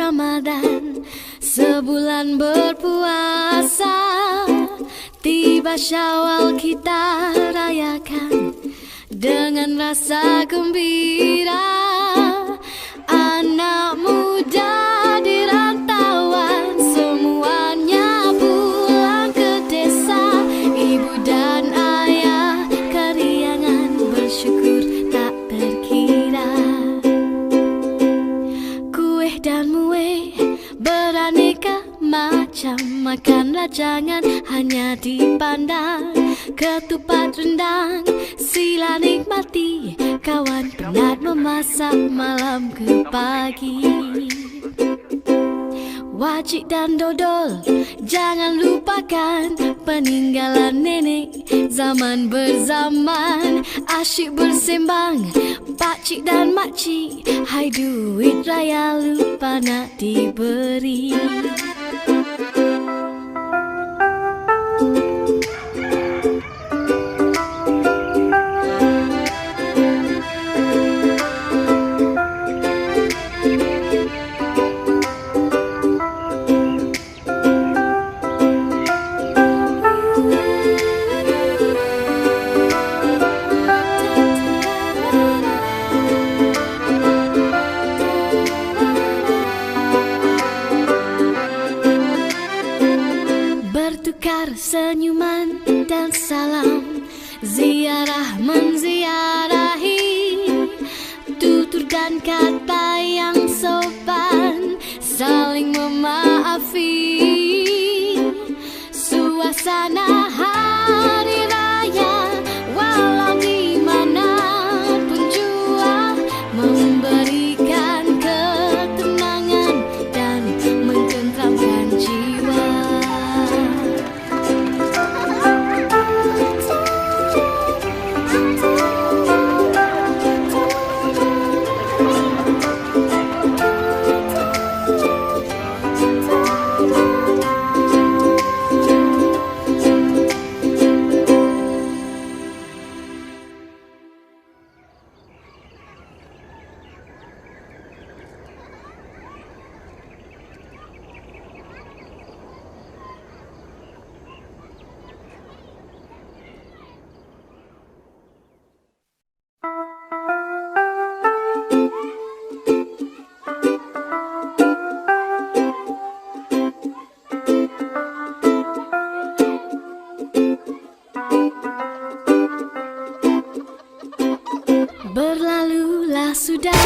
Ramadan, sebulan berpuasa. Tiba Syawal kita rayakan dengan rasa gembira. Anak muda di rantauan semuanya pulang ke desa. Ibu dan ayah keriangan bersyukur tak terkira. Kuih dan muih beraneka macam, makanlah jangan hanya dipandang. Ketupat rendang sila nikmati, kawan penat memasak malam ke pagi. Wajik dan dodol jangan lupakan, peninggalan nenek zaman berzaman. Asyik bersembang pakcik dan makcik, hai duit raya lupa nak diberi. Senyuman dan salam, ziarah menziarahi, tutur dan kata yang sopan, saling memaafi. Suasana hari raya walau di mana pun jua, memberikan ketenangan dan mententramkan jiwa. Berlalulah sudah